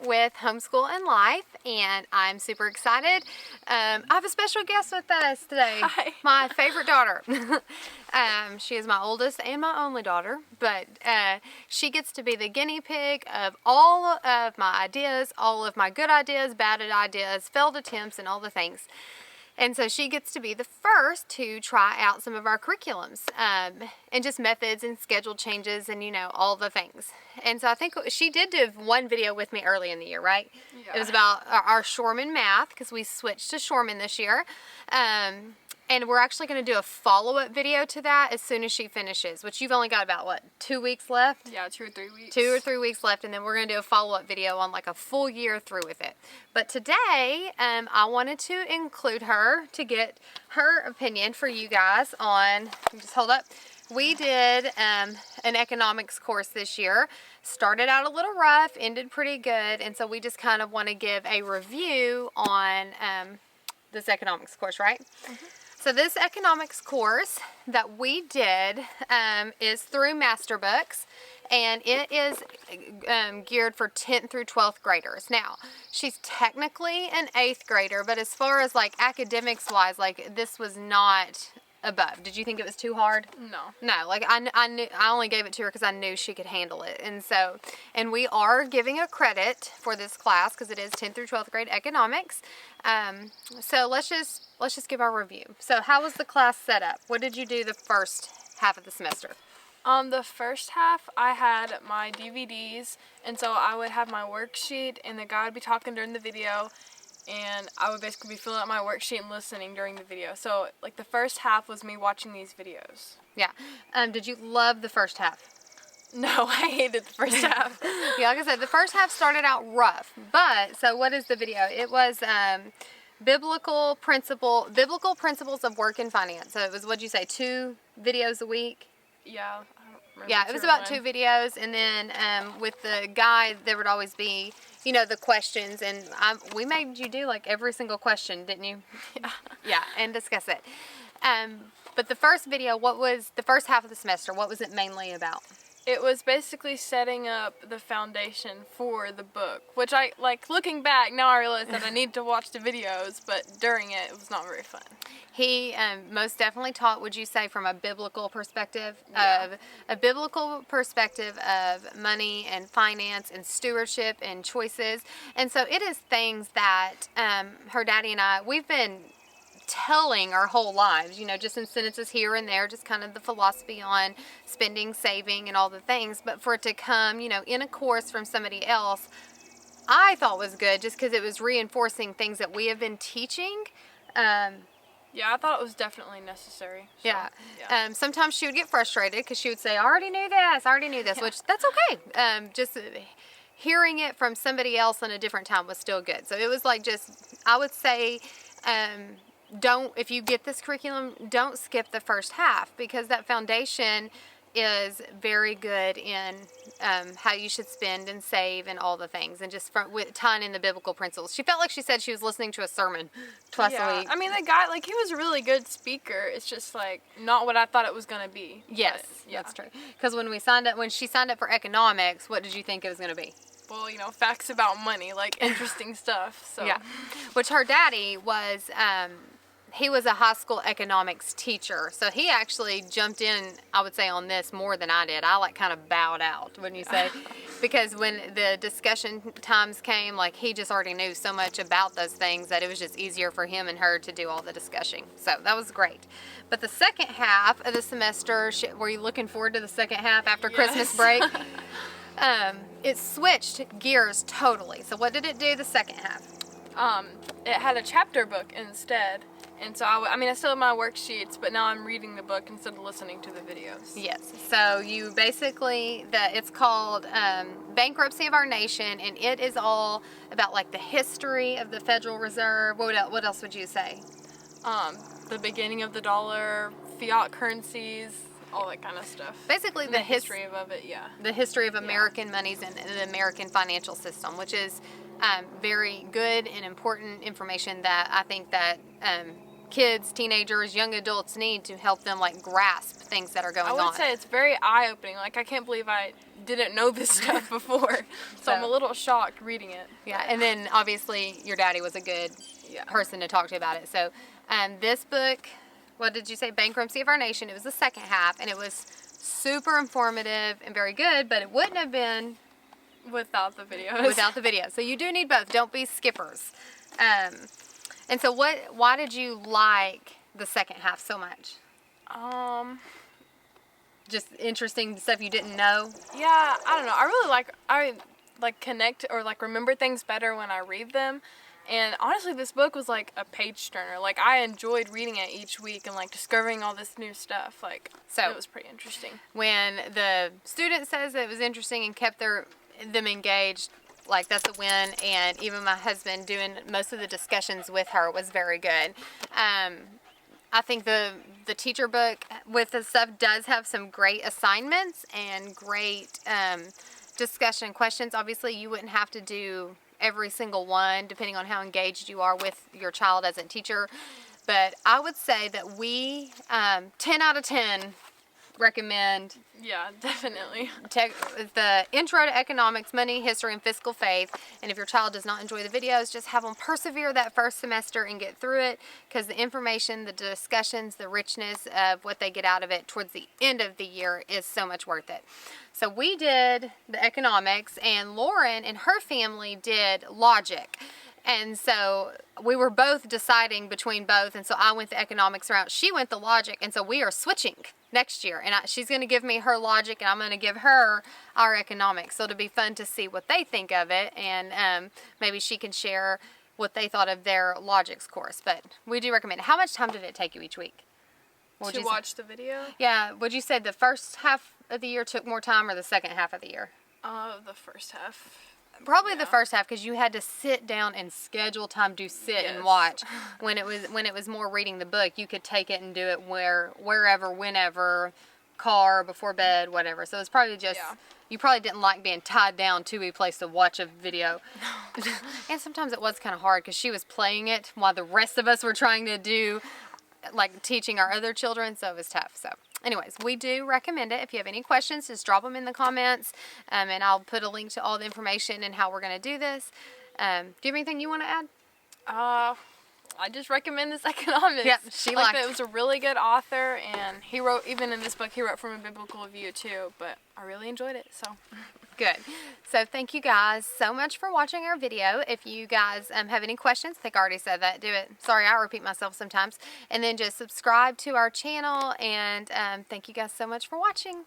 with Homeschool and Life, and I'm super excited. I have a special guest with us today. Hi. My favorite daughter. She is my oldest and my only daughter, but she gets to be the guinea pig of all of my ideas, all of my good ideas, bad ideas, failed attempts, and all the things. And so she gets to be the first to try out some of our curriculums and just methods and schedule changes and, all the things. And so I think she did do one video with me early in the year, right? Yeah. It was about our Shoreman math because we switched to Shoreman this year. And we're actually going to do a follow-up video to that as soon as she finishes, which you've only got about, 2 weeks left? Yeah, 2 or 3 weeks. 2 or 3 weeks left, and then we're going to do a follow-up video on a full year through with it. But today, I wanted to include her to get her opinion for you guys on, just hold up. We did an economics course this year. Started out a little rough, ended pretty good, and so we just kind of want to give a review on this economics course, right? Mm-hmm. So this economics course that we did is through Masterbooks, and it is geared for 10th through 12th graders. Now, she's technically an 8th grader, but as far as academics wise, this was not above. Did you think it was too hard? No. No, I knew, I only gave it to her because I knew she could handle it. And we are giving a credit for this class because it is 10th through 12th grade economics. So let's just give our review. So how was the class set up? What did you do the first half of the semester? The first half, I had my DVDs, and so I would have my worksheet, and the guy would be talking during the video, and I would basically be filling out my worksheet and listening during the video. So, the first half was me watching these videos. Yeah. Did you love the first half? No, I hated the first half. Yeah, like I said, the first half started out rough. But, so what is the video? It was biblical principles of work and finance. So it was, what'd you say, 2 videos a week? Yeah, I don't remember. Yeah, it was about 2 videos, and then with the guide, there would always be, the questions, and we made you do every single question, didn't you? Yeah. Yeah, and discuss it. But the first video, what was the first half of the semester? What was it mainly about? It was basically setting up the foundation for the book, which I, looking back, now I realize that I need to watch the videos, but during it was not very fun. He most definitely taught, would you say, from a biblical perspective, Yeah. of a biblical perspective of money and finance and stewardship and choices. And so it is things that her daddy and I, we've been telling our whole lives, just in sentences here and there, just kind of the philosophy on spending, saving, and all the things. But for it to come, in a course from somebody else, I thought was good just because it was reinforcing things that we have been teaching. Yeah, I thought it was definitely necessary. So, yeah. Sometimes she would get frustrated because she would say, I already knew this, Yeah. which that's okay. Just hearing it from somebody else in a different time was still good. So it was I would say, if you get this curriculum, don't skip the first half because that foundation is very good in how you should spend and save and all the things, and just with tying in the biblical principles. She felt like she said she was listening to a sermon twice a week. I mean, the guy, he was a really good speaker. It's just, not what I thought it was going to be. Yes, but, yeah. that's true. Because when she signed up for economics, what did you think it was going to be? Well, facts about money, interesting stuff. So Yeah, which her daddy was... he was a high school economics teacher, so he actually jumped in, I would say, on this more than I did. I kind of bowed out, wouldn't you say? Because when the discussion times came, he just already knew so much about those things that it was just easier for him and her to do all the discussing. So that was great. But the second half of the semester, were you looking forward to the second half after Christmas break? It switched gears totally. So what did it do the second half? It had a chapter book instead. And so, I still have my worksheets, but now I'm reading the book instead of listening to the videos. Yes. So you basically, it's called Bankruptcy of Our Nation, and it is all about the history of the Federal Reserve. What else would you say? The beginning of the dollar, fiat currencies, all that kind of stuff. Basically, and the history of it, yeah. The history of American monies and the American financial system, which is very good and important information that I think that kids, teenagers, young adults need to help them grasp things that are going on. I would say it's very eye-opening. I can't believe I didn't know this stuff before. So I'm a little shocked reading it. Yeah, and then obviously your daddy was a good person to talk to about it. So this book, what did you say, Bankruptcy of Our Nation, it was the second half, and it was super informative and very good, but it wouldn't have been without the videos. Without the video. So you do need both. Don't be skippers. And so why did you like the second half so much? Just interesting stuff you didn't know? Yeah, I don't know. I like connect or like remember things better when I read them. And honestly, this book was like a page turner. Like, I enjoyed reading it each week and like discovering all this new stuff. Like, so it was pretty interesting. When the student says it was interesting and kept them engaged, like, that's a win. And even my husband doing most of the discussions with her was very good. I think the teacher book with the stuff does have some great assignments and great discussion questions. Obviously, you wouldn't have to do every single one depending on how engaged you are with your child as a teacher. But I would say that we, 10 out of 10, recommend. Yeah, definitely. The Intro to Economics, Money, History, and Fiscal Faith. And if your child does not enjoy the videos, just have them persevere that first semester and get through it, because the information, the discussions, the richness of what they get out of it towards the end of the year is so much worth it. So we did the economics, and Lauren and her family did logic. And so we were both deciding between both, and so I went the economics route, she went the logic, and so we are switching next year. And she's going to give me her logic, and I'm going to give her our economics. So it'll be fun to see what they think of it, and maybe she can share what they thought of their logics course. But we do recommend it. How much time did it take you each week? To watch the video? Yeah. Would you say the first half of the year took more time, or the second half of the year? The first half. Probably the first half, because you had to sit down and schedule time to sit and watch. When it was more reading the book, you could take it and do it wherever, whenever, car, before bed, whatever. So it's probably just you probably didn't like being tied down to a place to watch a video. No. And sometimes it was kind of hard because she was playing it while the rest of us were trying to do like teaching our other children, so it was tough. So anyways, we do recommend it. If you have any questions, just drop them in the comments, and I'll put a link to all the information and how we're going to do this. Do you have anything you want to add? I just recommend this economics. Yep, she liked it. It was a really good author, and he wrote, even in this book, he wrote from a biblical view too, but I really enjoyed it, so. Good. So thank you guys so much for watching our video. If you guys have any questions, I think I already said that, do it. Sorry, I repeat myself sometimes. And then just subscribe to our channel, and thank you guys so much for watching.